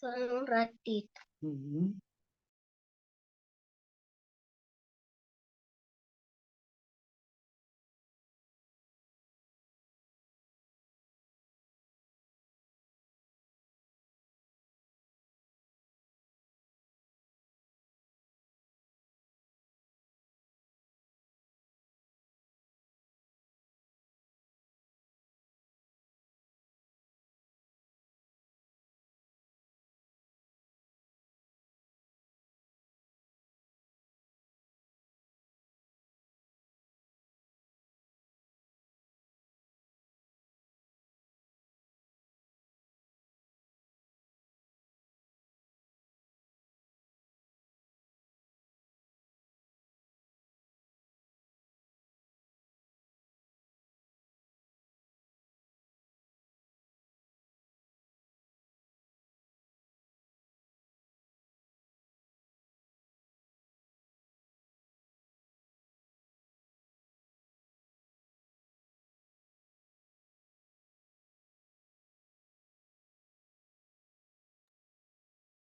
Solo un ratito. Ujú.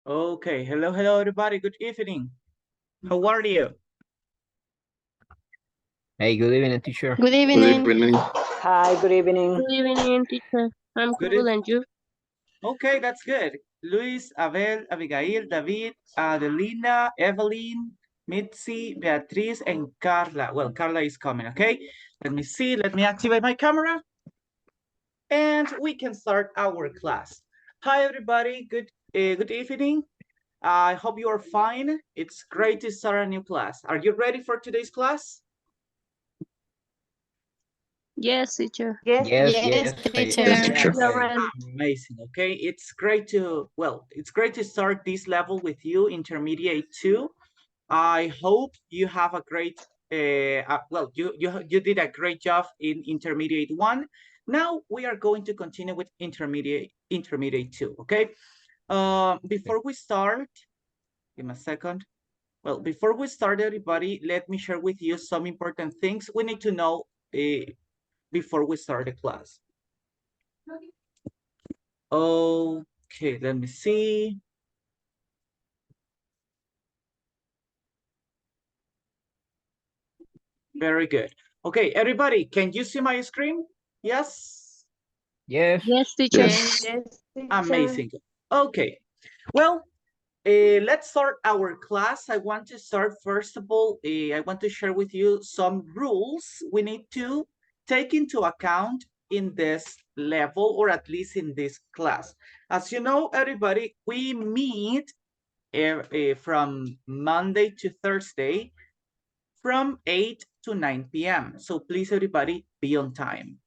Okay, hello everybody, good evening. How are you? Hey, good evening, teacher. Good Good evening. evening. Hi, good evening. Good evening, teacher. I'm Good good, and you? Okay, that's good. Luis, Abel, Abigail, David, Adelina, Evelyn, Mitzi, Beatriz, and Carla. Well, Carla is coming, okay? Let me see, let me activate my camera. And we can start our class. Hi, everybody, good evening. I hope you are fine. It's great to start a new class. Are you ready for today's class? Yes, teacher. Yes, Teacher. Yes, I am teacher. We are ready. ready. Amazing. Okay, it's great to start this level with you, intermediate 2. I hope you have a great you did a great job in intermediate 1. Now we are going to continue with intermediate 2. Okay. Before we start, give me a second. Well, before we start, everybody, let me share with you some important things we need to know before we start the class. Okay, let me see. Very good. Okay, everybody, can you see my screen? Yes? Yes. Yes, teacher. Yes. Amazing. Okay, well, let's start our class. I want to start, first of all, I want to share with you some rules we need to take into account in this level, or at least in this class. As you know, everybody, we meet from Monday to Thursday from 8 to 9 p.m. So please, everybody, be on time.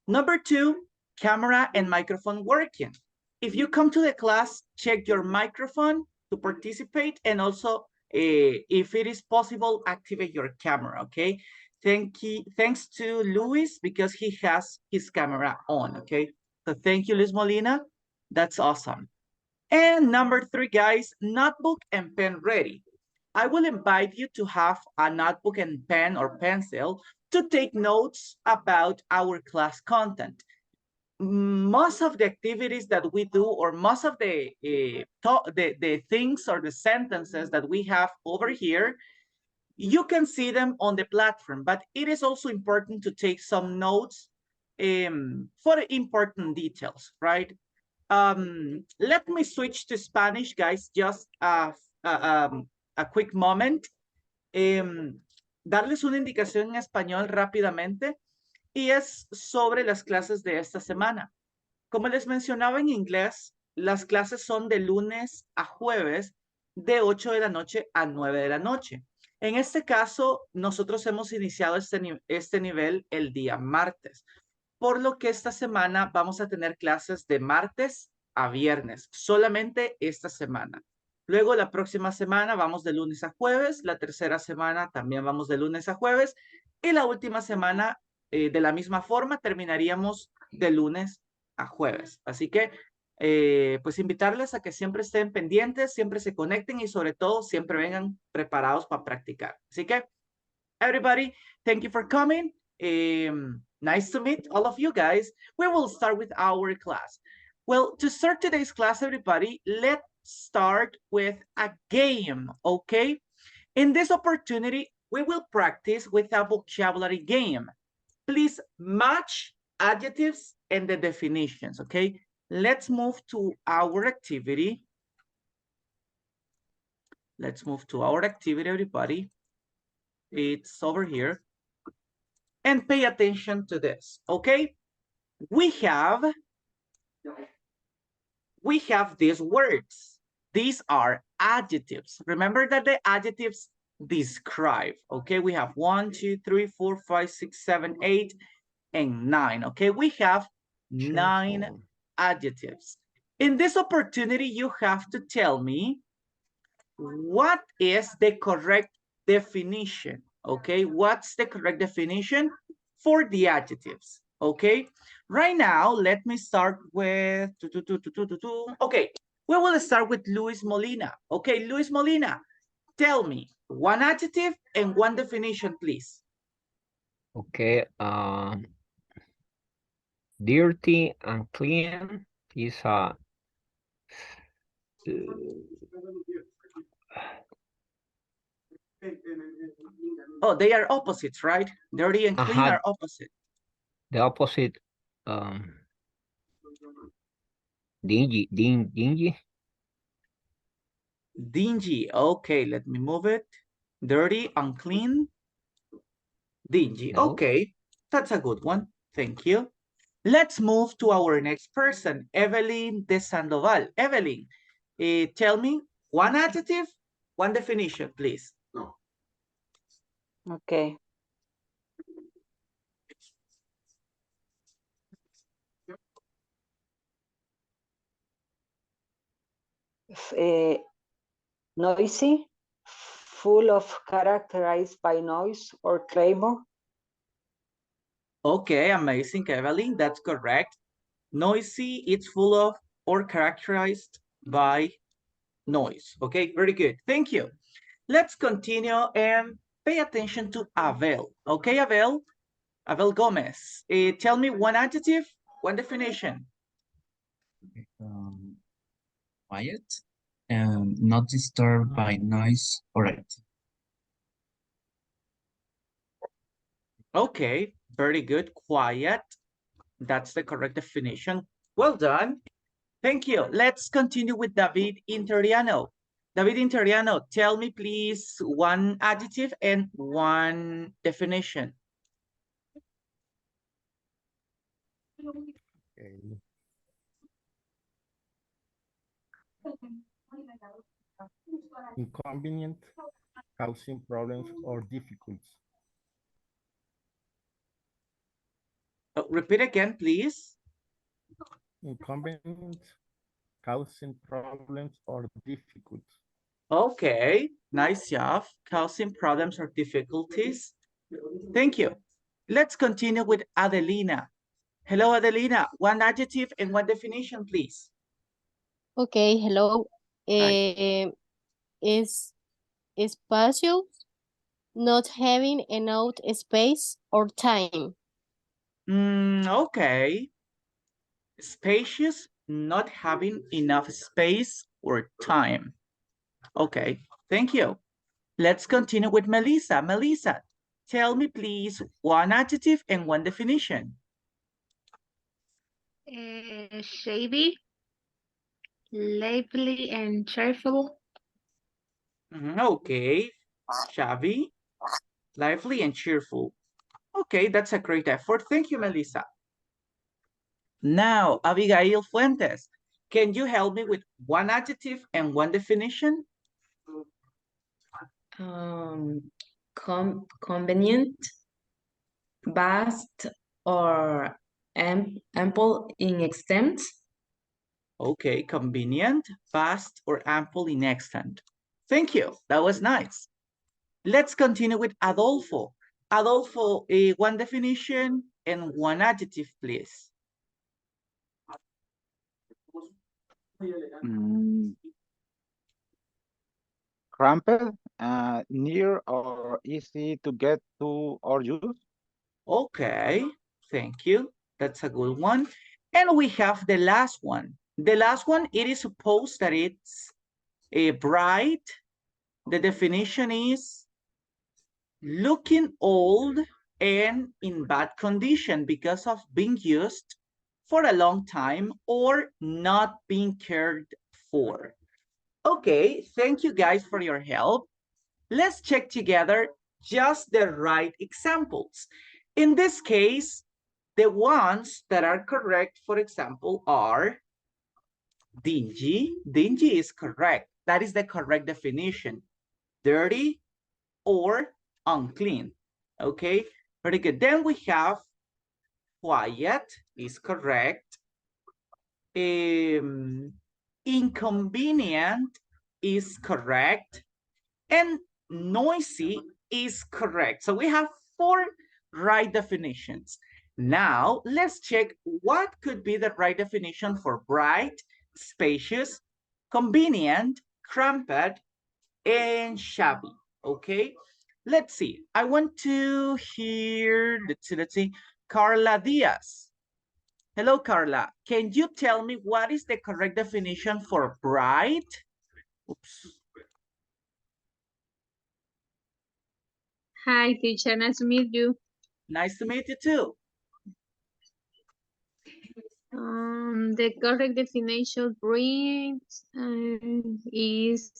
Number 2, camera and microphone working. If you come to the class, check your microphone to participate, and also, if it is possible, activate your camera, okay? Thanks to Luis, because he has his camera on, okay? So thank you, Luis Molina. That's awesome. And number 3, guys, notebook and pen ready. I will invite you to have a notebook and pen or pencil to take notes about our class content. Most of the activities that we do, or most of the things or the sentences that we have over here, you can see them on the platform, but it is also important to take some notes for important details, right? Let me switch to Spanish, guys, just a quick moment. Darles una indicación en español rápidamente, y es sobre las clases de esta semana. Como les mencionaba en inglés, las clases son de lunes a jueves, de 8 de la noche a 9 de la noche. En este caso, nosotros hemos iniciado este nivel el día martes, por lo que esta semana vamos a tener clases de martes a viernes, solamente esta semana. Luego la próxima semana vamos de lunes a jueves, la tercera semana también vamos de lunes a jueves, y la última semana de la misma forma terminaríamos de lunes a jueves. Así que pues invitarles a que siempre estén pendientes, siempre se conecten, y sobre todo siempre vengan preparados para practicar. Así que, everybody, thank you for coming. Nice to meet all of you guys. We will start with our class. Well, to start today's class, everybody, let's start with a game, okay? In this opportunity, we will practice with a vocabulary game. Please match adjectives and the definitions, okay? Let's move to our activity. Let's move to our activity, everybody. It's over here. And pay attention to this, okay? We have these words. These are adjectives. Remember that the adjectives describe, okay? We have 1, 2, 3, 4, 5, 6, 7, 8, and 9, okay? We have 9 Cheerful. adjectives. In this opportunity, you have to tell me what is the correct definition, okay? What's the correct definition for the adjectives, okay? Right now, let me start with, okay, we will start with Luis Molina. Okay, Luis Molina, tell me one adjective and one definition, please. Okay. Dirty and clean is Oh, they are opposites, right? Dirty and clean had are opposite. the opposite. Dingy, dingy. Dingy, okay, let me move it. Dirty, unclean, dingy, No. okay, that's a good one, thank you. Let's move to our next person, Evelyn de Sandoval. Evelyn, tell me one adjective, one definition, please. Okay. Noisy, full of characterized by noise or clamor. Okay, amazing, Evelyn, that's correct. Noisy, it's full of or characterized by noise. Okay, very good, thank you. Let's continue and pay attention to Abel. Okay, Abel Gomez, tell me one adjective, one definition. Quiet and not disturbed by noise or activity. Okay, very good, quiet. That's the correct definition. Well done. Thank you. Let's continue with David Interiano. David Interiano, tell me please one adjective and one definition. Okay. Inconvenient, causing problems or difficulties. Repeat again, please. Inconvenient, causing problems or difficulties. Okay, nice job. Causing problems or difficulties. Thank you. Let's continue with Adelina. Hello, Adelina. One adjective and one definition, please. Okay, hello. Hi. Is espacio, not having enough space or time. Okay. Spacious, not having enough space or time. Okay, thank you. Let's continue with Melissa. Melissa, tell me please one adjective and one definition. Shady, lively, and cheerful. Okay, shabby, lively, and cheerful. Okay, that's a great effort. Thank you, Melissa. Now, Abigail Fuentes, can you help me with one adjective and one definition? Convenient, vast, or ample in extent. Okay, convenient, fast, or ample in extent. Thank you, that was nice. Let's continue with Adolfo. Adolfo, one definition and one adjective, please. Cramped, near or easy to get to or use. Okay, thank you. That's a good one. And we have the last one. The last one, it is supposed that it's a bright. The definition is looking old and in bad condition because of being used for a long time or not being cared for. Okay, thank you guys for your help. Let's check together just the right examples. In this case, the ones that are correct, for example, are dingy. Dingy is correct. That is the correct definition. Dirty or unclean. Okay, very good. Then we have quiet is correct. Inconvenient is correct. And noisy is correct. So we have 4 right definitions. Now let's check what could be the right definition for bright, spacious, convenient, cramped, and shabby. Okay, let's see. I want to hear, let's see, Carla Diaz. Hello, Carla. Can you tell me what is the correct definition for bright? Oops. Hi, teacher. Nice to meet you. Nice to meet you too. The correct definition breed is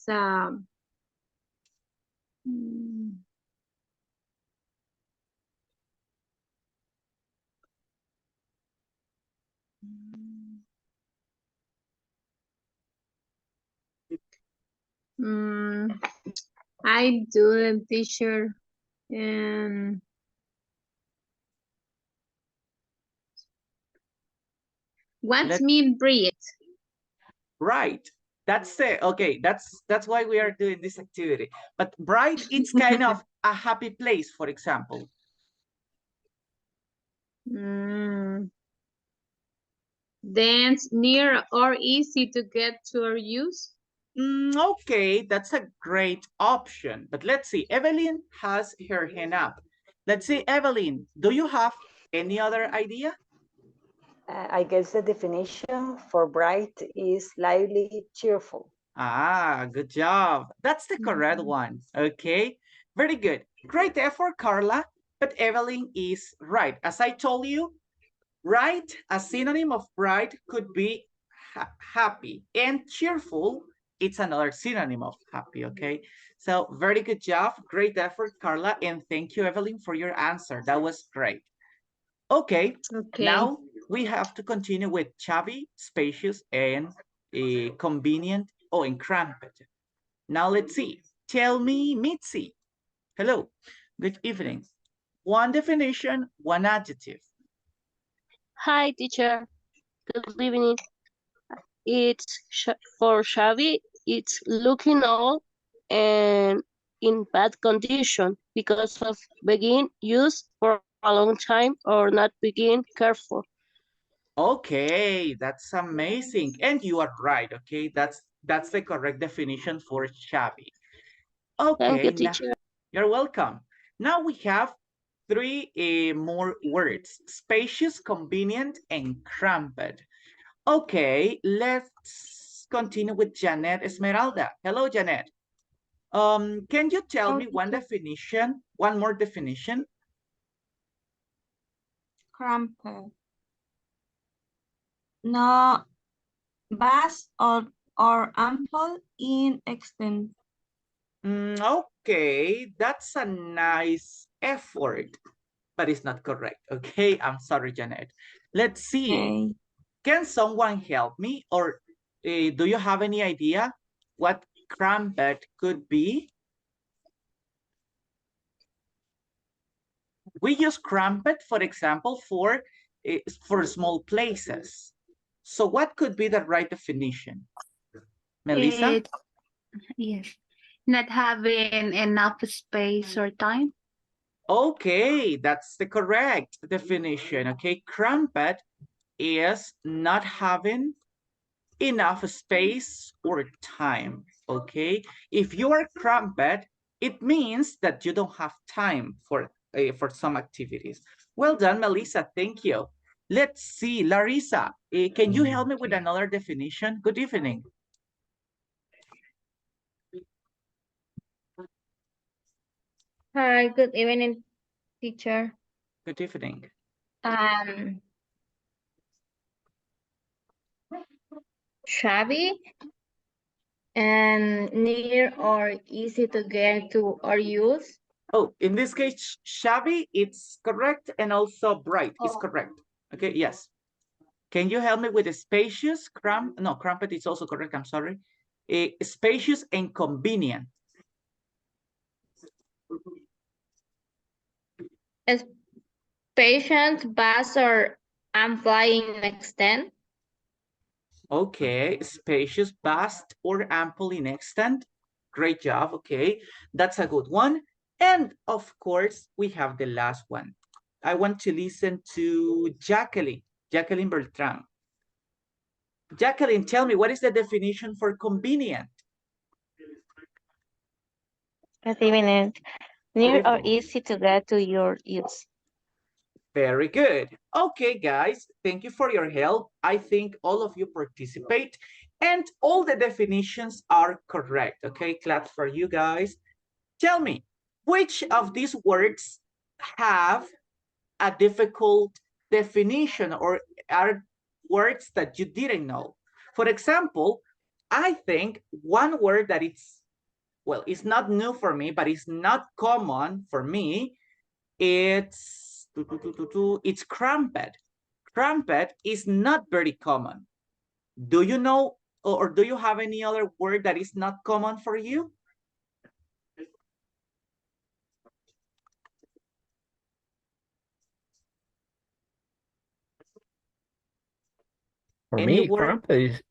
I do the teacher and what mean breed? Right. That's it. Okay, that's why we are doing this activity. But bright, it's kind of a happy place, for example. Dense, near, or easy to get to or use? Okay, that's a great option. But let's see. Evelyn has her hand up. Let's see, Evelyn, do you have any other idea? I guess the definition for bright is lively, cheerful. Ah, good job. That's the correct one. Okay, very good. Great effort, Carla. But Evelyn is right. As I told you, bright, a synonym of bright could be happy, and cheerful, it's another synonym of happy, okay? So very good job, great effort, Carla, and thank you, Evelyn, for your answer. That was great. Okay, now we have to continue with chubby, spacious, and convenient, and cramped. Now let's see. Tell me, Mitzi. Hello, good evening. One definition, one adjective. Hi, teacher. Good evening. It's for shabby. It's looking old and in bad condition because of being used for a long time or not being careful. Okay, that's amazing. And you are right, okay? That's the correct definition for shabby. Thank you, Okay, now, teacher. you're welcome. Now we have 3 more words: spacious, convenient, and cramped. Okay, let's continue with Janet Esmeralda. Hello, Janet. Can you tell me one definition, one more definition? Cramped. No, vast or ample in extent. Okay, that's a nice effort, but it's not correct. Okay, I'm sorry, Janet. Let's see. Okay. Can someone help me, or do you have any idea what cramped could be? We use cramped, for example, for small places. So what could be the right definition? Melissa? Yes. Not having enough space or time. Okay, that's the correct definition. Okay, cramped is not having enough space or time. Okay, if you are cramped, it means that you don't have time for some activities. Well done, Melissa. Thank you. Let's see, Larissa, can you help me with another definition? Good evening. Hi, good evening, teacher. Good evening. Shabby and near or easy to get to or use. Oh, in this case, shabby, it's correct, and also bright is Oh. correct. Okay, yes. Can you help me with the spacious, cramped is also correct, I'm sorry. Spacious and convenient. Patient, vast, or ample in extent. Okay, spacious, vast, or ample in extent. Great job, okay. That's a good one. And of course, we have the last one. I want to listen to Jacqueline Bertrand. Jacqueline, tell me, what is the definition for convenient? Good evening. Near or easy to get to your use. Very good. Okay, guys, thank you for your help. I think all of you participate and all the definitions are correct. Okay, clap for you guys. Tell me, which of these words have a difficult definition or are words that you didn't know? For example, I think one word that it's not new for me, but it's not common for me, it's cramped. Cramped is not very common. Do you know, or do you have any other word that is not common for you? For Any me, word? cramped is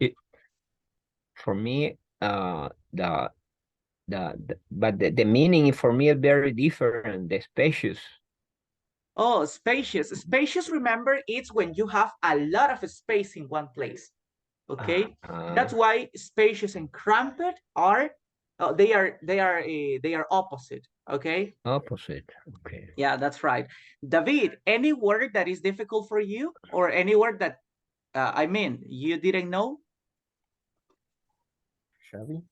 for me, but the meaning for me is very different. The spacious. Oh, spacious. Spacious, remember, it's when you have a lot of space in one place. Okay, that's why spacious and cramped are they are opposite. Okay. Opposite. Okay. Yeah, that's right. David, any word that is difficult for you, or any word that I mean you didn't know? Shabby.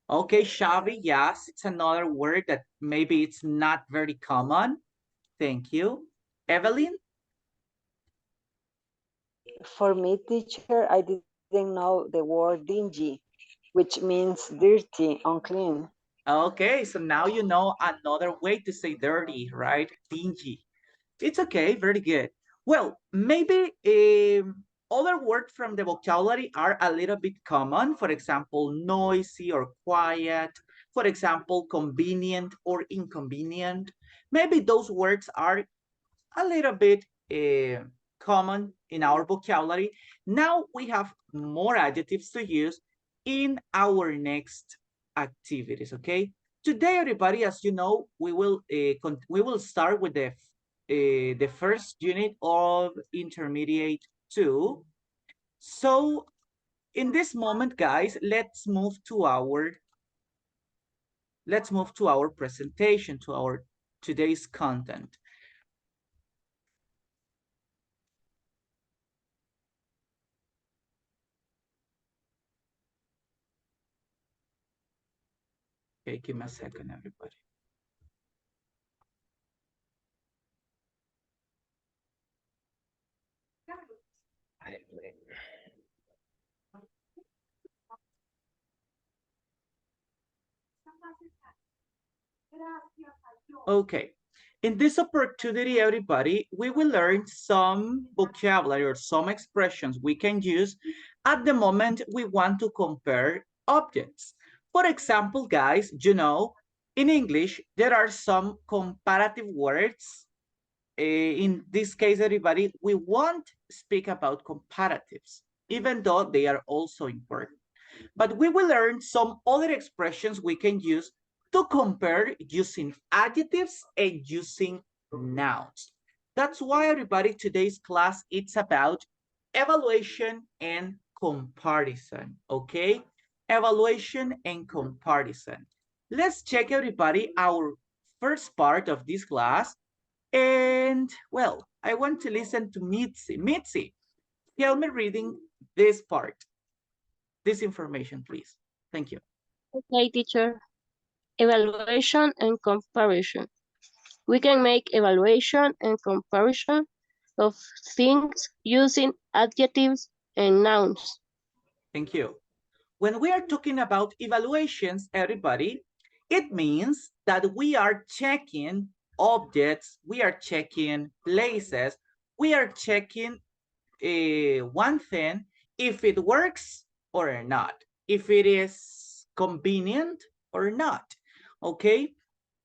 Okay, shabby, yes, it's another word that maybe it's not very common. Thank you. Evelyn? For me, teacher, I didn't know the word dingy, which means dirty, unclean. Okay, so now you know another way to say dirty, right? Dingy. It's okay, very good. Well, maybe other words from the vocabulary are a little bit common. For example, noisy or quiet. For example, convenient or inconvenient. Maybe those words are a little bit common in our vocabulary. Now we have more adjectives to use in our next activities, okay? Today, everybody, as you know, we will start with the first unit of Intermediate 2. So in this moment, guys, let's move to our presentation, to our today's content. Okay, give me a second, everybody. Okay, in this opportunity, everybody, we will learn some vocabulary or some expressions we can use at the moment we want to compare objects. For example, guys, you know, in English, there are some comparative words. In this case, everybody, we won't speak about comparatives, even though they are also important. But we will learn some other expressions we can use to compare using adjectives and using nouns. That's why, everybody, today's class, it's about evaluation and comparison, okay? Evaluation and comparison. Let's check, everybody, our first part of this class. And well, I want to listen to Mitzi. Mitzi, help me reading this part, this information, please. Thank you. Okay, teacher. Evaluation and comparison. We can make evaluation and comparison of things using adjectives and nouns. Thank you. When we are talking about evaluations, everybody, it means that we are checking objects, we are checking places, we are checking one thing if it works or not, if it is convenient or not, okay?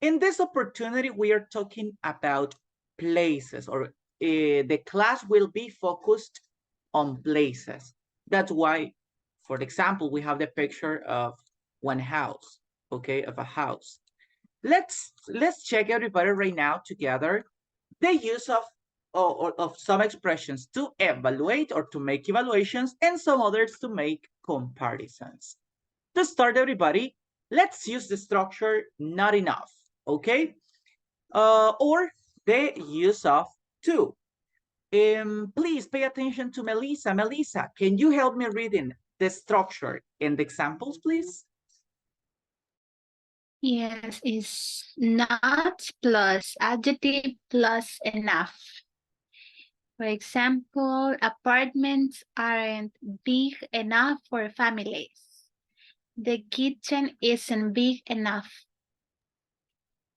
In this opportunity, we are talking about places, or the class will be focused on places. That's why, for example, we have the picture of one house, okay, of a house. Let's check everybody right now together the use of some expressions to evaluate or to make evaluations and some others to make comparisons. To start, everybody, let's use the structure not enough, okay? Or the use of to. Please pay attention to Melissa. Melissa, can you help me reading the structure and the examples, please? Yes, is not plus adjective plus enough. For example, apartments aren't big enough for families. The kitchen isn't big enough.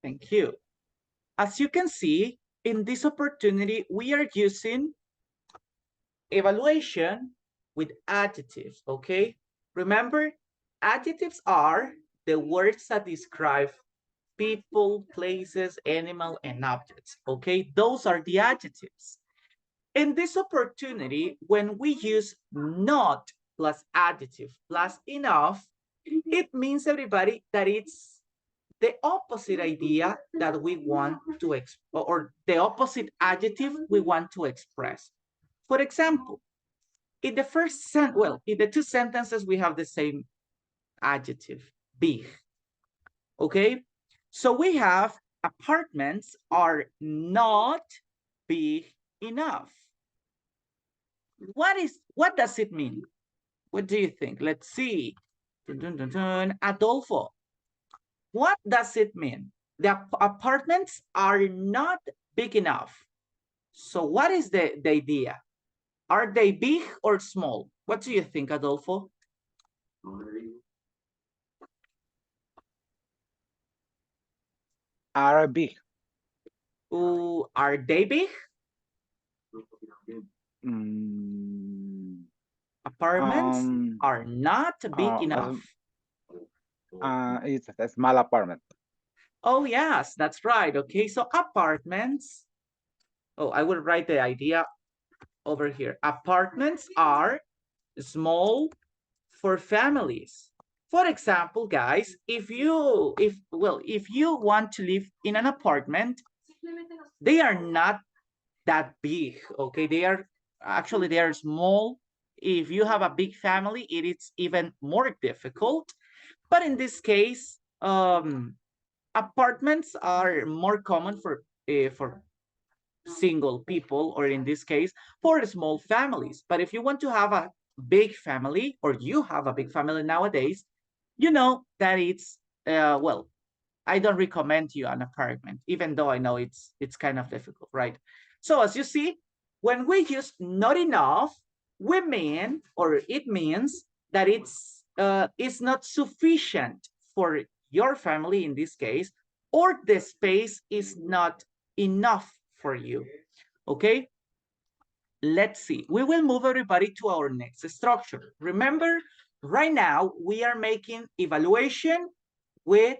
Thank you. As you can see, in this opportunity, we are using evaluation with adjectives, okay? Remember, adjectives are the words that describe people, places, animal, and objects, okay? Those are the adjectives. In this opportunity, when we use not plus adjective plus enough, it means, everybody, that it's the opposite idea that we want to express, or the opposite adjective we want to express. For example, in the first sentence, well, in the two sentences, we have the same adjective, big, okay? So we have apartments are not big enough. What does it mean? What do you think? Let's see. Dun, dun, dun, dun. Adolfo, what does it mean? The apartments are not big enough. So what is the idea? Are they big or small? What do you think, Adolfo? Are big. Ooh, are they big? Apartments are not big enough. It's a small apartment. Oh, yes, that's right. Okay, so apartments. Oh, I will write the idea over here. Apartments are small for families. For example, guys, if you want to live in an apartment, they are not that big, okay? They are small. If you have a big family, it is even more difficult. But in this case, apartments are more common for single people, or in this case, for small families. But if you want to have a big family, or you have a big family nowadays, you know that it's, well, I don't recommend you an apartment, even though I know it's kind of difficult, right? So as you see, when we use not enough, we mean, or it means that it's not sufficient for your family in this case, or the space is not enough for you, okay? Let's see, we will move everybody to our next structure. Remember, right now, we are making evaluation with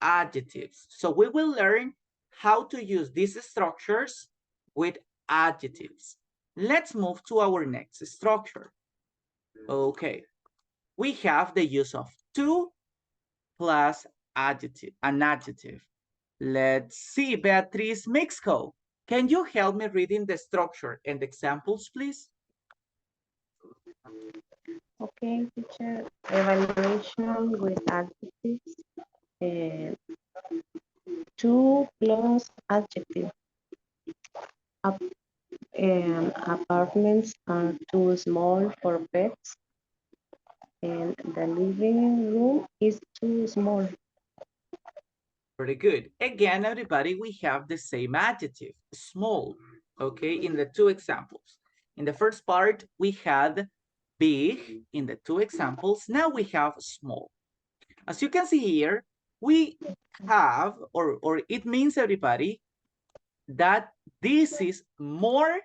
adjectives. So we will learn how to use these structures with adjectives. Let's move to our next structure. Okay, we have the use of to plus adjective, an adjective. Let's see, Beatriz Mixco. Can you help me reading the structure and examples, please? Okay, teacher. Evaluation with adjectives. To plus adjective. Apartments are too small for pets, and the living room is too small. Very good. Again, everybody, we have the same adjective, small, okay, in the two examples. In the first part, we had big in the two examples. Now we have small. As you can see here, we have, or it means, everybody, that this is more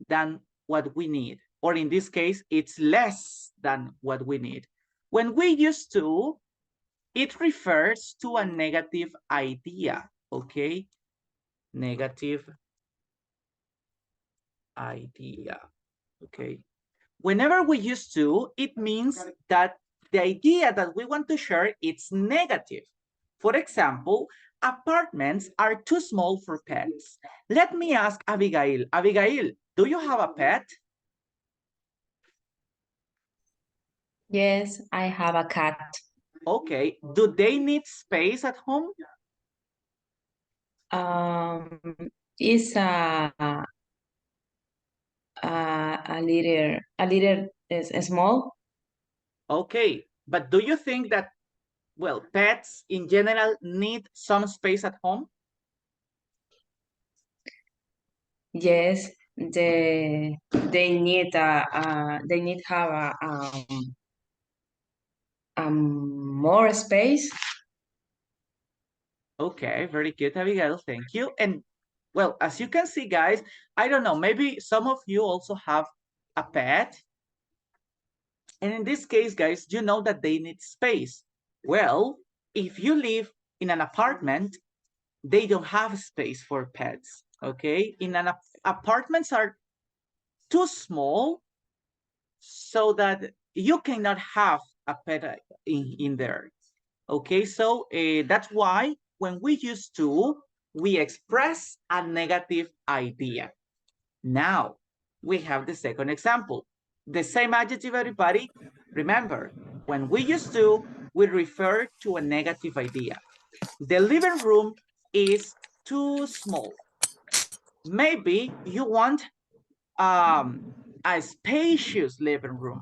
than what we need. Or in this case, it's less than what we need. When we use to, it refers to a negative idea, okay? Negative idea, okay? Whenever we use to, it means that the idea that we want to share, it's negative. For example, apartments are too small for pets. Let me ask Abigail. Abigail, do you have a pet? Yes, I have a cat. Okay, do they need space at home? Um, is a little is small. Okay, but do you think that, well, pets in general need some space at home? Yes, they need have more space. Okay, very good, Abigail. Thank you. And well, as you can see, guys, I don't know, maybe some of you also have a pet. And in this case, guys, you know that they need space. Well, if you live in an apartment, they don't have space for pets. Okay, apartments are too small so that you cannot have a pet in there. Okay, so that's why when we use to, we express a negative idea. Now, we have the second example. The same adjective, everybody. Remember, when we use to, we refer to a negative idea. The living room is too small. Maybe you want a spacious living room.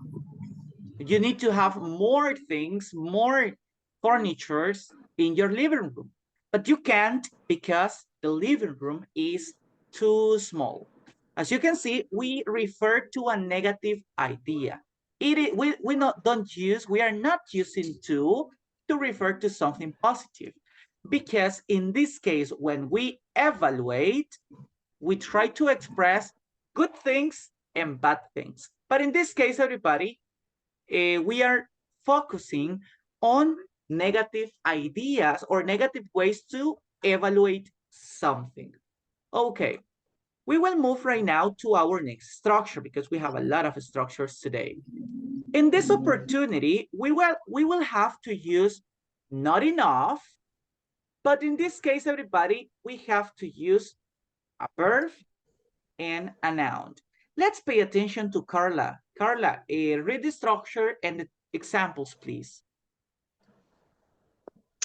You need to have more things, more furnitures in your living room, but you can't because the living room is too small. As you can see, we refer to a negative idea. We are not using to refer to something positive, because in this case, when we evaluate, we try to express good things and bad things. But in this case, everybody, we are focusing on negative ideas or negative ways to evaluate something. Okay, we will move right now to our next structure because we have a lot of structures today. In this opportunity, we will have to use not enough, but in this case, everybody, we have to use a verb and a noun. Let's pay attention to Carla. Carla, read the structure and the examples, please.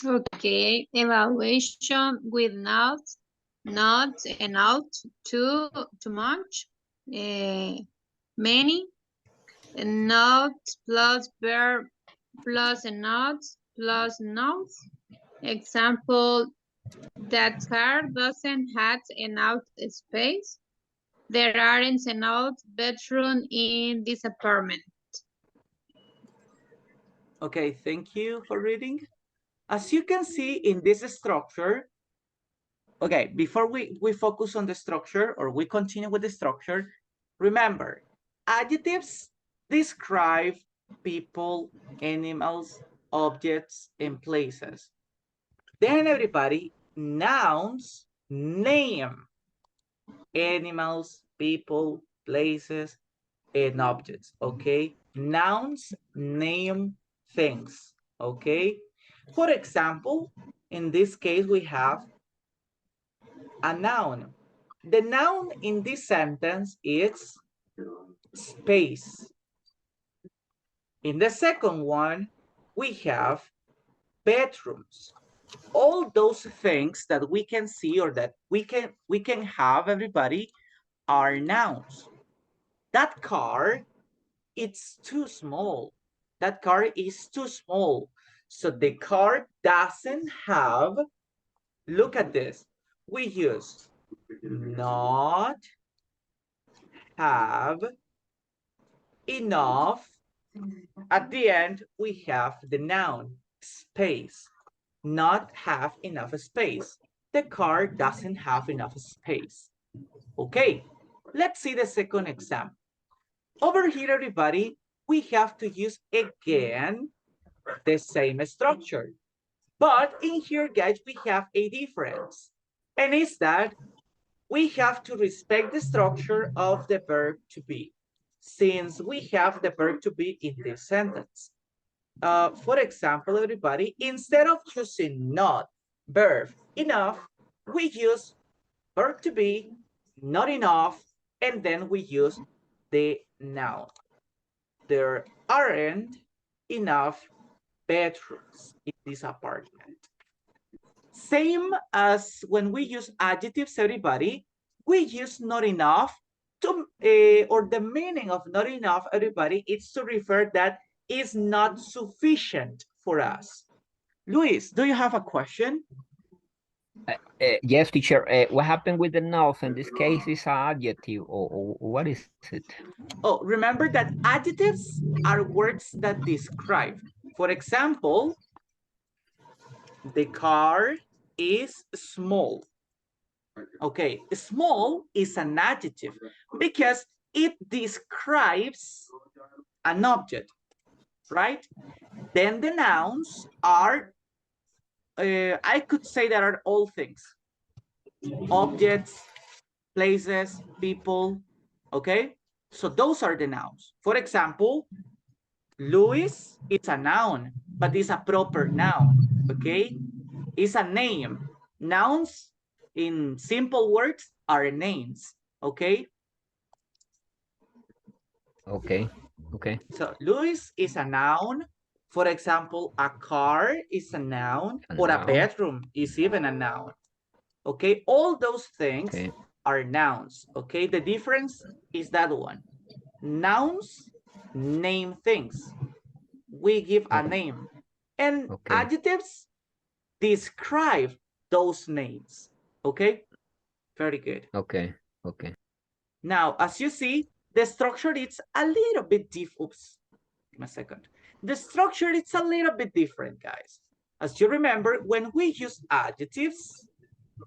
Okay, evaluation with not enough, too much, many, not plus verb plus not plus not. Example, that car doesn't have enough space. There aren't enough bedroom in this apartment. Okay, thank you for reading. As you can see in this structure, okay, before we focus on the structure or we continue with the structure, remember, adjectives describe people, animals, objects, and places. Then everybody, nouns name animals, people, places, and objects, okay? Nouns name things, okay? For example, in this case, we have a noun. The noun in this sentence is space. In the second one, we have bedrooms. All those things that we can see or that we can have, everybody, are nouns. That car, it's too small. That car is too small. So the car doesn't have, look at this. We use not have enough. At the end, we have the noun, space. Not have enough space. The car doesn't have enough space. Okay, let's see the second example. Over here, everybody, we have to use again the same structure. But in here, guys, we have a difference. And it's that we have to respect the structure of the verb to be, since we have the verb to be in this sentence. For example, everybody, instead of using not, verb, enough, we use verb to be, not enough, and then we use the noun. There aren't enough bedrooms in this apartment. Same as when we use adjectives, everybody, we use not enough to, or the meaning of not enough, everybody, is to refer that is not sufficient for us. Luis, do you have a question? Yes, teacher. What happened with the nouns? In this case, is an adjective, or what is it? Oh, remember that adjectives are words that describe. For example, the car is small. Okay, small is an adjective because it describes an object, right? Then the nouns are, I could say that are all things. Objects, places, people, okay? So those are the nouns. For example, Louis is a noun, but it's a proper noun, okay? It's a name. Nouns in simple words are names, okay? Okay, okay. So Louis is a noun. For example, a car is a noun, or a bedroom is even a noun. Okay, all those things are nouns. Okay, the difference is that one. Nouns name things. We give a name. And adjectives describe those names. Okay, very good. Okay, okay. Now, as you see, the structure is a little bit different. Oops, give me a second. The structure is a little bit different, guys. As you remember, when we use adjectives,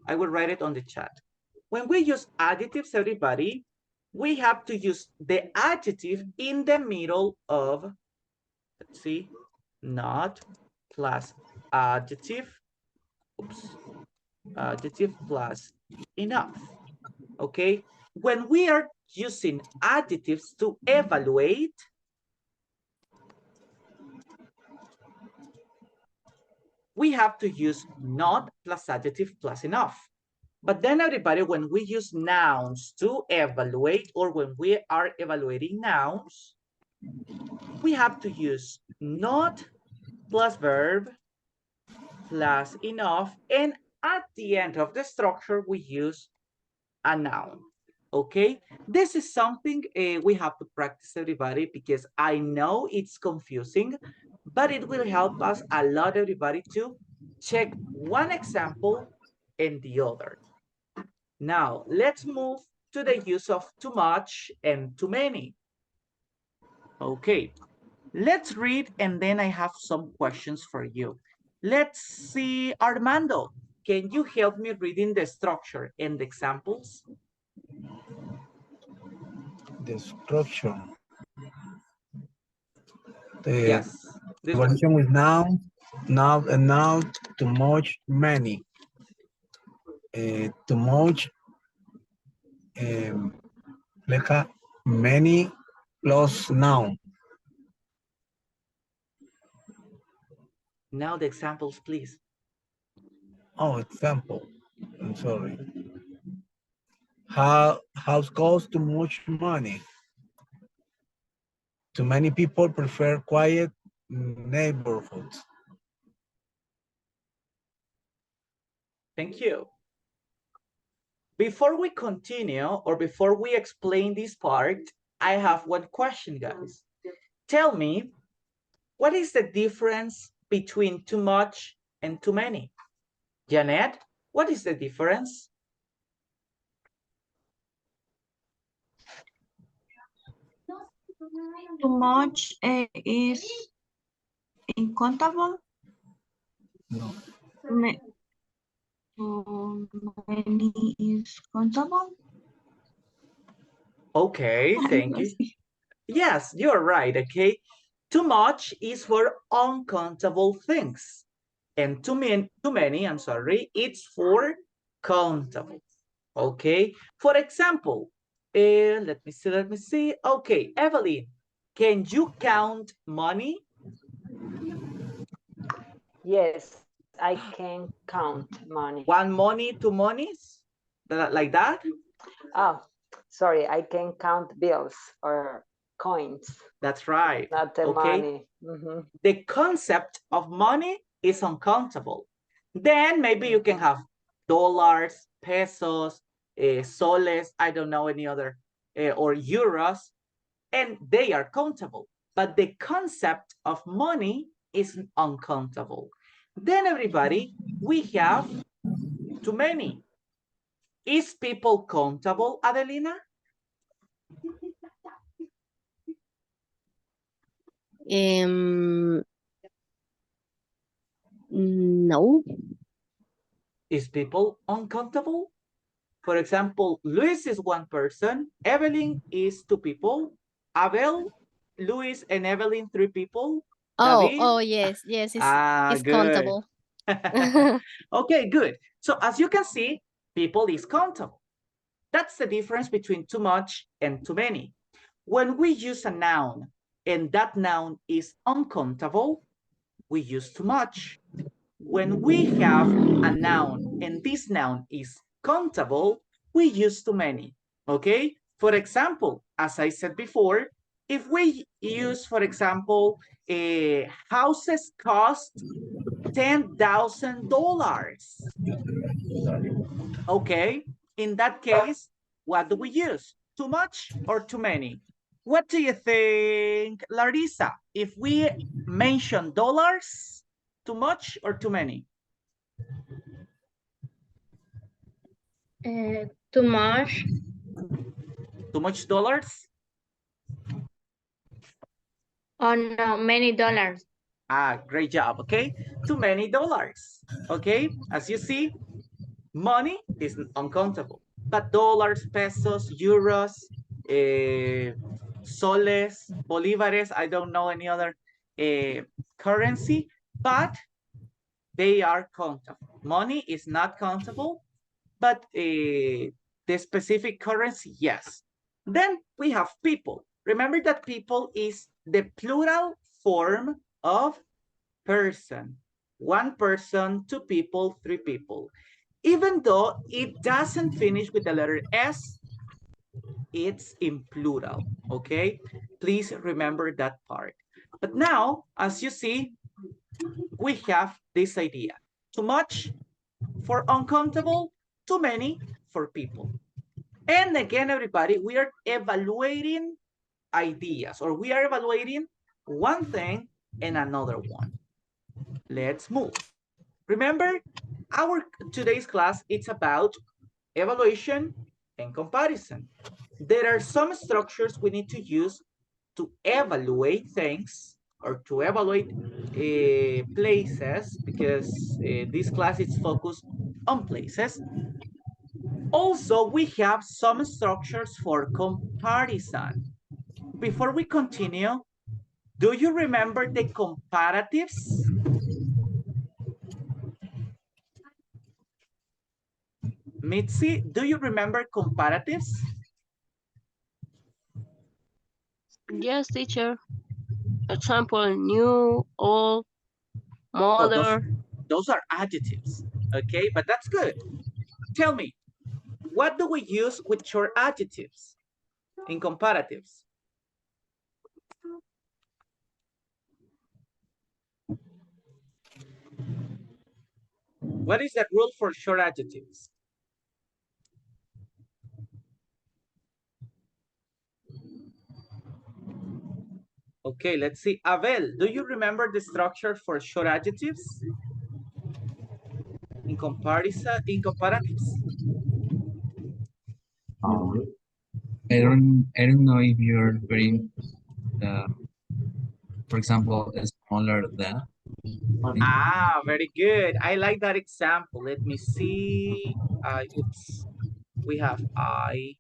I will write it on the chat. When we use adjectives, everybody, we have to use the adjective in the middle of, let's see, not plus adjective, oops, adjective plus enough, okay? When we are using adjectives to evaluate, we have to use not plus adjective plus enough. But then everybody, when we use nouns to evaluate, or when we are evaluating nouns, we have to use not plus verb plus enough, and at the end of the structure, we use a noun. Okay, this is something we have to practice, everybody, because I know it's confusing, but it will help us a lot, everybody, to check one example and the other. Now, let's move to the use of too much and too many. Okay, let's read, and then I have some questions for you. Let's see, Armando, can you help me reading the structure and the examples? The structure. Yes. The evaluation with noun, and noun, too much, many. Too much, many plus noun. Now the examples, please. Oh, example. I'm sorry. House costs too much money. Too many people prefer quiet neighborhoods. Thank you. Before we continue or before we explain this part, I have one question, guys. Tell me, what is the difference between too much and too many? Janet, what is the difference? Too much is uncountable. No. Too many is countable. Okay, thank you. Yes, you're right, okay? Too much is for uncountable things. And too many, I'm sorry, it's for countable. Okay, for example, let me see. Okay, Evelyn, can you count money? Yes, I can count money. One money, two monies? Like that? Oh, sorry, I can count bills or coins. That's right. Not the okay. money. Mm-hmm. The concept of money is uncountable. Then maybe you can have dollars, pesos, soles, I don't know any other, or euros, and they are countable. But the concept of money is uncountable. Then everybody, we have too many. Is people countable, Adelina? No. Is people uncountable? For example, Luis is one person, Evelyn is two people, Abel, Luis, and Evelyn, three people. David? Yes, it's Good. countable. Okay, good. So as you can see, people is countable. That's the difference between too much and too many. When we use a noun and that noun is uncountable, we use too much. When we have a noun and this noun is countable, we use too many, okay? For example, as I said before, if we use, for example, houses cost $10,000. Okay, in that case, what do we use? Too much or too many? What do you think, Larissa? If we mention dollars, too much or too many? Too much. Too much dollars? Oh no, many dollars. Great job, okay? Too many dollars, okay? As you see, money is uncountable, but dollars, pesos, euros, soles, bolivares, I don't know any other currency, but they are countable. Money is not countable, but the specific currency, yes. Then we have people. Remember that people is the plural form of person. One person, two people, three people. Even though it doesn't finish with the letter S, it's in plural, okay? Please remember that part. But now, as you see, we have this idea. Too much for uncountable, too many for people. And again, everybody, we are evaluating ideas, or we are evaluating one thing and another one. Let's move. Remember, our today's class, it's about evaluation and comparison. There are some structures we need to use to evaluate things or to evaluate places, because this class is focused on places. Also, we have some structures for comparison. Before we continue, do you remember the comparatives? Mitzi, do you remember comparatives? Yes, teacher. Example, new, old, Oh, mother. those are adjectives, okay? But that's good. Tell me, what do we use with short adjectives in comparatives? What is the rule for short adjectives? Okay, let's see. Abel, do you remember the structure for short adjectives? In comparatives? I don't know if you're very, for example, smaller than. Ah, very good. I like that example. Let me see. Oops. We have I,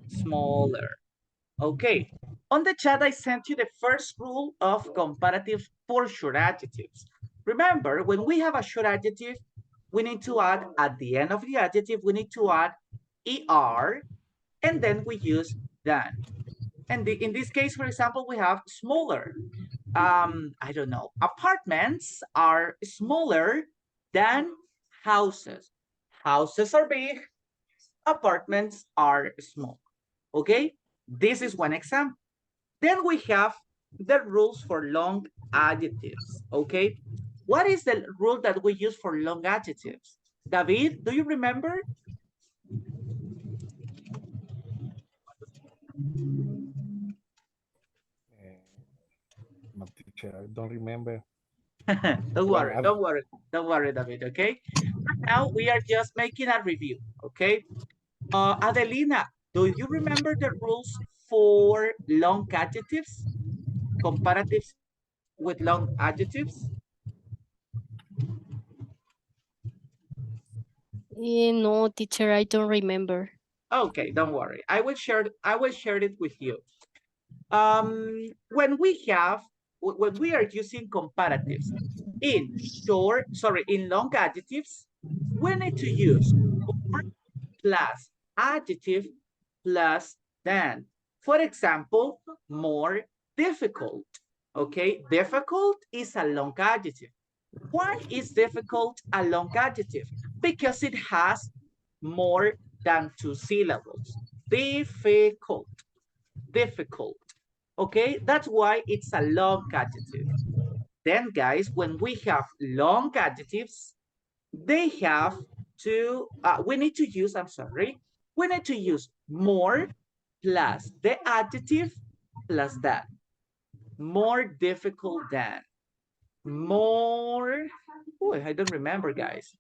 smaller. Okay. On the chat, I sent you the first rule of comparative for short adjectives. Remember, when we have a short adjective, we need to add, at the end of the adjective, we need to add ER, and then we use than. And in this case, for example, we have smaller. I don't know. Apartments are smaller than houses. Houses are big, apartments are small. Okay, this is one example. Then we have the rules for long adjectives. Okay, what is the rule that we use for long adjectives? David, do you remember? My teacher, I don't remember. Don't worry, don't worry, don't worry, David, okay? Now we are just making a review, okay? Adelina, do you remember the rules for long adjectives? Comparatives with long adjectives? No, teacher, I don't remember. Okay, don't worry. I will share it with you. When we are using comparatives in long adjectives, we need to use more plus adjective plus than. For example, more difficult. Okay, difficult is a long adjective. Why is difficult a long adjective? Because it has more than 2 syllables. Difficult, difficult. Okay, that's why it's a long adjective. Then guys, when we have long adjectives, they have to, we need to use more plus the adjective plus that. More difficult than. More, I don't remember, guys.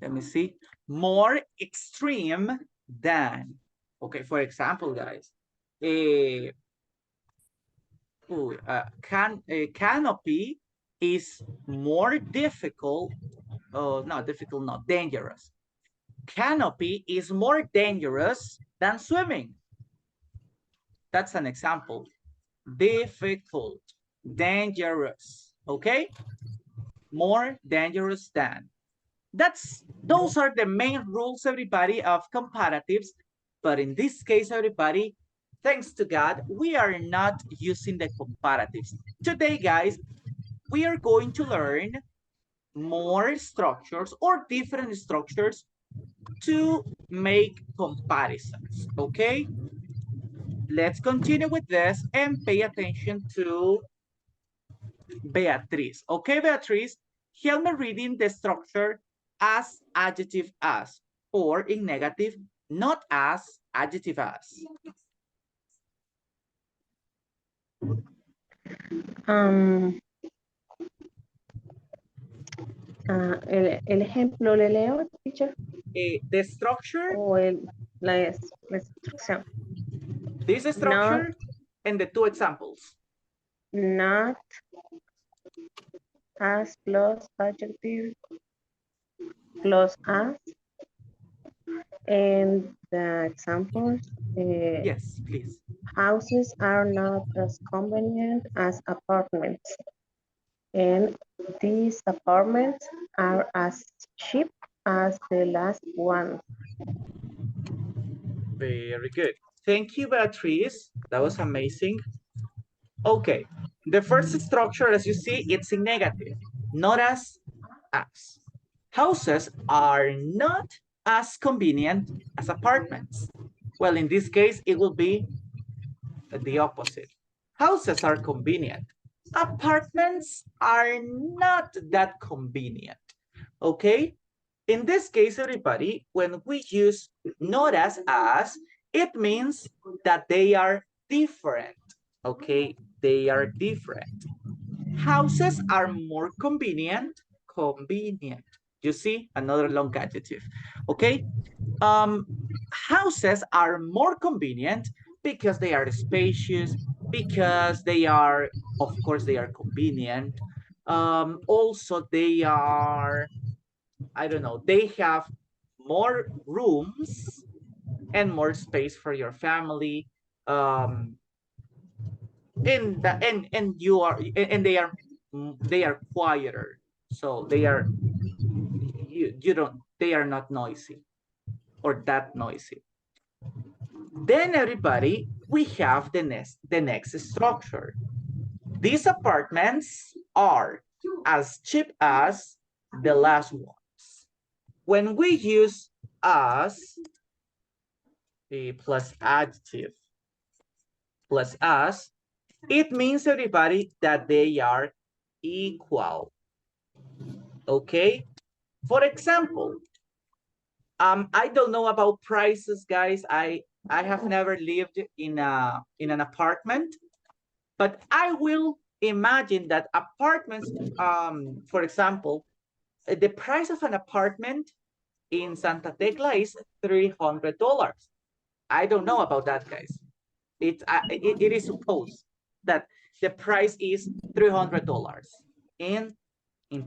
Let me see. More extreme than. Okay, for example, guys, canopy is more difficult. Oh, not difficult, not dangerous. Canopy is more dangerous than swimming. That's an example. Difficult, dangerous, okay? More dangerous than. Those are the main rules, everybody, of comparatives. But in this case, everybody, thanks to God, we are not using the comparatives. Today, guys, we are going to learn more structures or different structures to make comparisons, okay? Let's continue with this and pay attention to Beatriz. Okay, Beatriz, help me reading the structure as, adjective as, or in negative, not as, adjective as. El ejemplo le leo, teacher. The structure. O la instrucción. This structure and the two examples. Not as plus adjective plus as. And the examples. Yes, please. Houses are not as convenient as apartments. And these apartments are as cheap as the last one. Very good. Thank you, Beatriz. That was amazing. Okay. The first structure, as you see, it's in negative, not as. Houses are not as convenient as apartments. Well, in this case, it will be the opposite. Houses are convenient. Apartments are not that convenient. Okay? In this case, everybody, when we use not as, It means that they are different. Okay, they are different. Houses are more convenient. Convenient. You see, another long adjective. Okay, houses are more convenient because they are spacious, because they are, of course, they are convenient. Also, they are, I don't know, they have more rooms and more space for your family. And you are, and they are quieter, so they are, you don't, they are not noisy or that noisy. Then everybody, we have the next structure. These apartments are as cheap as the last ones. When we use as plus adjective plus as, it means everybody that they are equal. Okay? For example, I don't know about prices, guys. I have never lived in an apartment, but I will imagine that apartments, for example, the price of an apartment in Santa Tecla is $300. I don't know about that, guys. It is supposed that the price is $300 in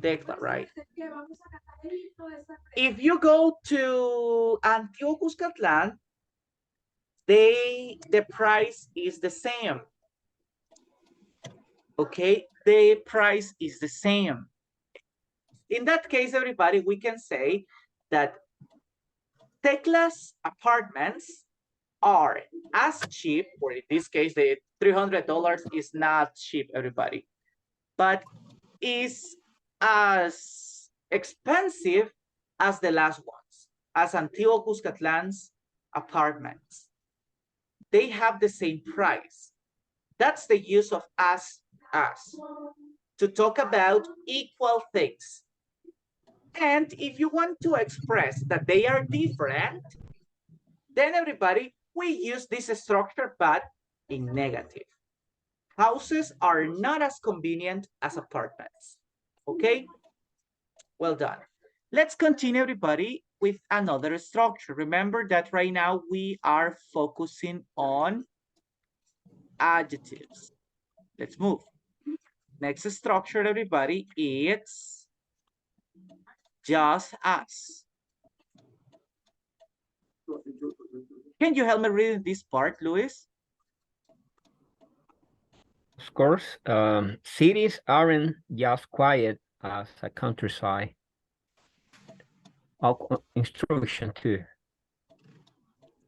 Tecla, right? If you go to Antioquia, Cuscatlán, the price is the same. Okay, the price is the same. In that case, everybody, we can say that Tecla's apartments are as cheap, or in this case, the $300 is not cheap, everybody, but is as expensive as the last ones, as Antioquia Cuscatlan's apartments. They have the same price. That's the use of as, to talk about equal things. And if you want to express that they are different, then everybody, we use this structure, but in negative. Houses are not as convenient as apartments. Okay? Well done. Let's continue, everybody, with another structure. Remember that right now we are focusing on adjectives. Let's move. Next structure, everybody, it's just as. Can you help me read this part, Luis? Of course, cities aren't just quiet as a countryside. Instruction too.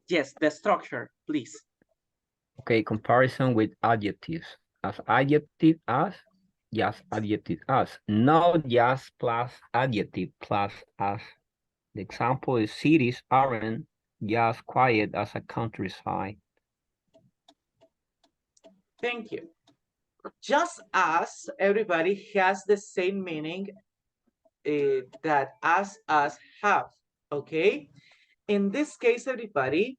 Yes, the structure, please. Okay, comparison with adjectives. As adjective as, just adjective as. Not just plus adjective plus as. The example is cities aren't just quiet as a countryside. Thank you. Just as, everybody, has the same meaning that as have, okay? In this case, everybody,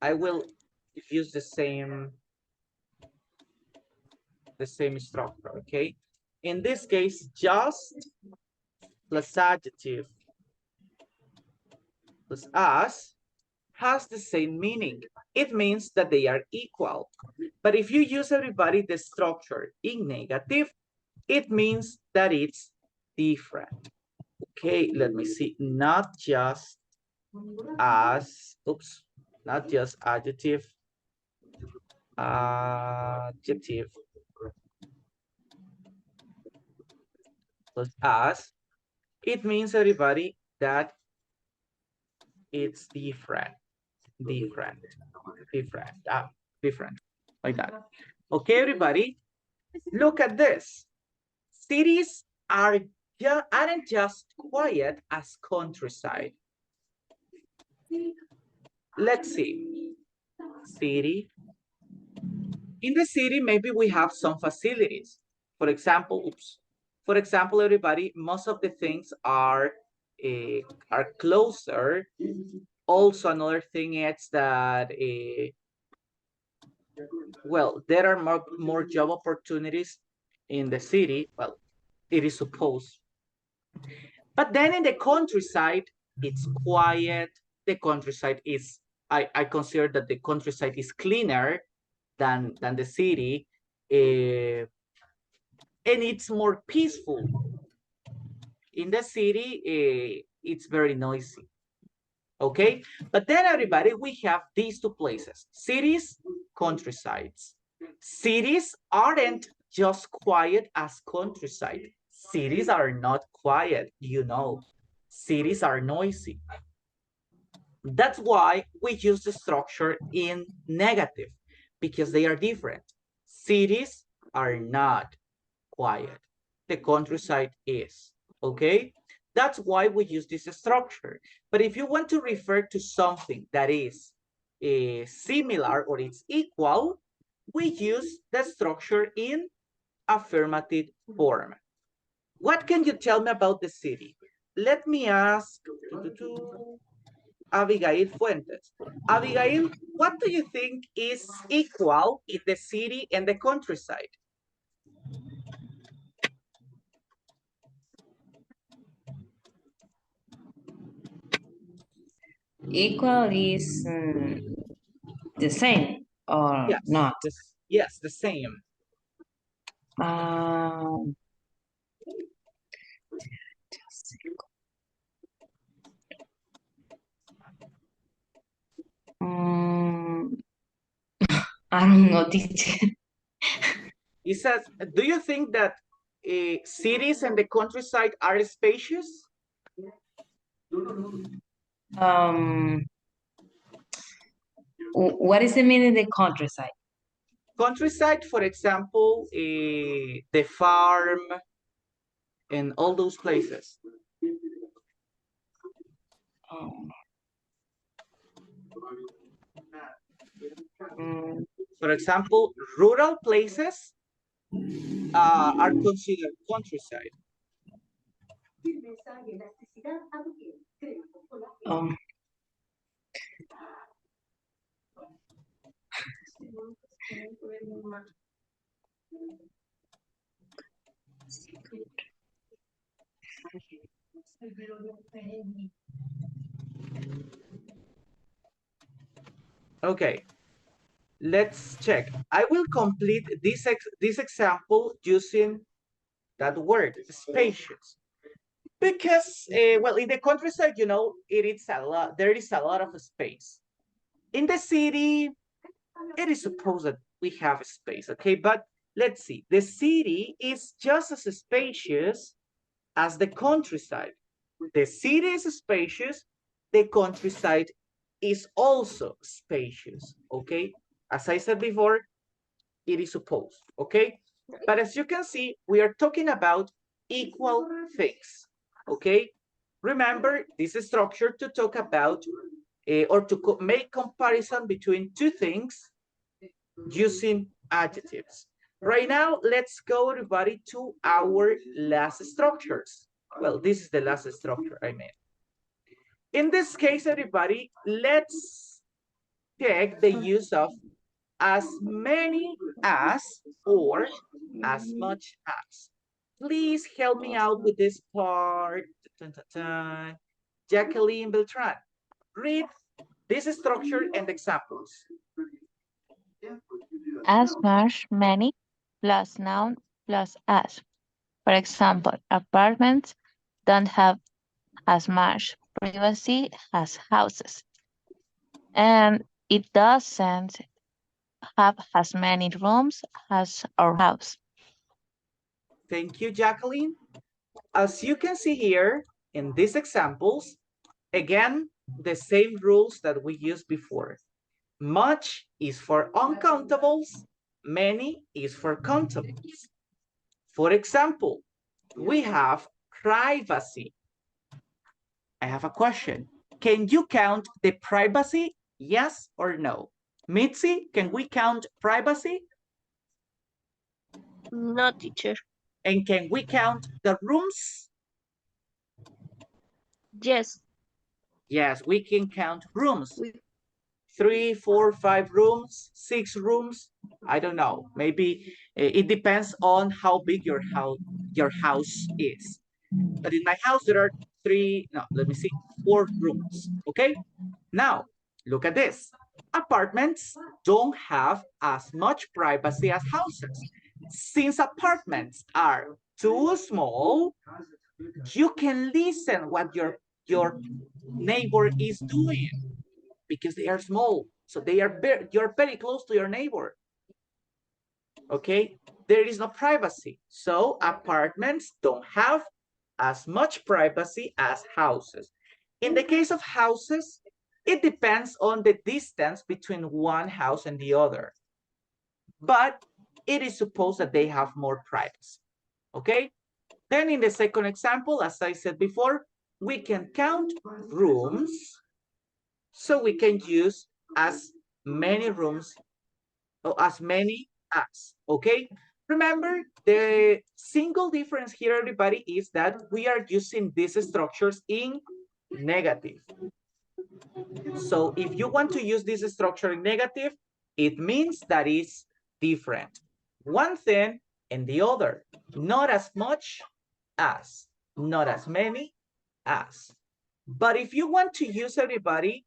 I will use the same structure, okay? In this case, just plus adjective plus as has the same meaning. It means that they are equal. But if you use, everybody, the structure in negative, it means that it's different. Okay, let me see. Not just as, oops, not just adjective. Adjective plus as. It means, everybody, that it's different. Different. Different. Like that. Okay, everybody, look at this. Cities aren't just quiet as countryside. Let's see. City. In the city, maybe we have some facilities. For example, everybody, most of the things are closer Also, another thing is that, well, there are more job opportunities in the city. Well, it is supposed. But then in the countryside, it's quiet. The countryside is, I consider that the countryside is cleaner than the city. And it's more peaceful. In the city, it's very noisy. Okay, but then everybody, we have these two places, cities, countrysides. Cities aren't just quiet as countryside. Cities are not quiet, you know. Cities are noisy. That's why we use the structure in negative, because they are different. Cities are not quiet. The countryside is, okay? That's why we use this structure. But if you want to refer to something that is similar or it's equal, we use the structure in affirmative form. What can you tell me about the city? Let me ask Abigail Fuentes. Abigail, what do you think is equal in the city and the countryside? Equal is the same or Yes, not? yes, the same. Um, I don't know, teacher. It says, do you think that cities and the countryside are spacious? What is the meaning of the countryside? Countryside, for example, the farm and all those places. For example, rural places are considered countryside. Okay, let's check. I will complete this example using that word, spacious. Because, well, in the countryside, you know, there is a lot of space. In the city, it is supposed that we have space, okay? But let's see, the city is just as spacious as the countryside. The city is spacious, the countryside is also spacious, okay? As I said before, it is supposed, okay? But as you can see, we are talking about equal things, okay? Remember, this is structured to talk about or to make comparison between two things using adjectives. Right now, let's go, everybody, to our last structures. Well, this is the last structure I made. In this case, everybody, let's check the use of as many as or as much as. Please help me out with this part. Dun, dun, dun. Jacqueline Beltran, read this structure and examples. As much, many, plus noun, plus as. For example, apartments don't have as much privacy as houses. And it doesn't have as many rooms as our house. Thank you, Jacqueline. As you can see here in these examples, again, the same rules that we used before. Much is for uncountables, many is for countables. For example, we have privacy. I have a question. Can you count the privacy? Yes or no? Mitzi, can we count privacy? No, teacher. And can we count the rooms? Yes. Yes, we can count rooms. 3, 4, 5 rooms, 6 rooms. I don't know. Maybe it depends on how big your house is. But in my house, there are 4 rooms. Okay. Now, look at this. Apartments don't have as much privacy as houses. Since apartments are too small, you can listen what your neighbor is doing because they are small. So you're very close to your neighbor. Okay, there is no privacy. So apartments don't have as much privacy as houses. In the case of houses, it depends on the distance between one house and the other. But it is supposed that they have more privacy. Okay, then in the second example, as I said before, we can count rooms. So we can use as many rooms or as many as, okay? Remember, the single difference here, everybody, is that we are using these structures in negative. So if you want to use this structure in negative, it means that it's different. One thing and the other, not as much as, not as many as. But if you want to use, everybody,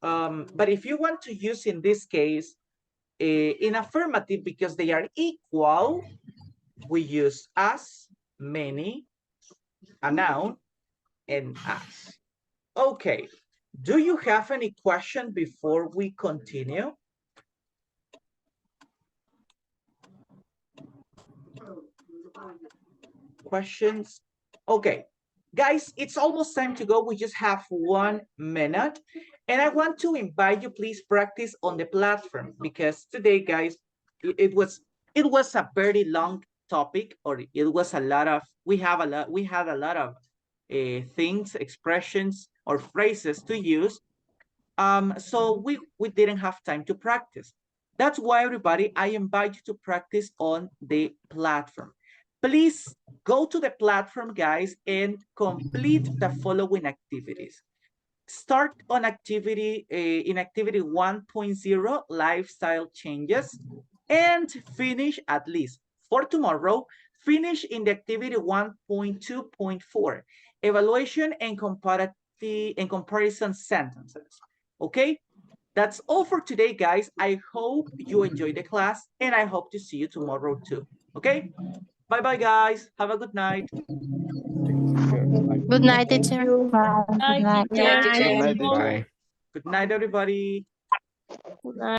but if you want to use in this case in affirmative because they are equal, we use as, many, a noun, and as. Okay, do you have any question before we continue? Questions? Okay, guys, it's almost time to go. We just have 1 minute. And I want to invite you, please practice on the platform because today, guys, it was a very long topic, or it was a lot of, we had a lot of things, expressions, or phrases to use. So we didn't have time to practice. That's why, everybody, I invite you to practice on the platform. Please go to the platform, guys, and complete the following activities. Start on activity in activity 1.0, lifestyle changes, and finish at least for tomorrow, finish in the activity 1.2.4, evaluation and comparison sentences. Okay, that's all for today, guys. I hope you enjoyed the class, and I hope to see you tomorrow too. Okay, bye-bye, guys. Have a good night. Good night, Thank teacher. you. Bye. Bye, Good night. teacher. Good night, teacher. Bye. Good night, everybody. Good night.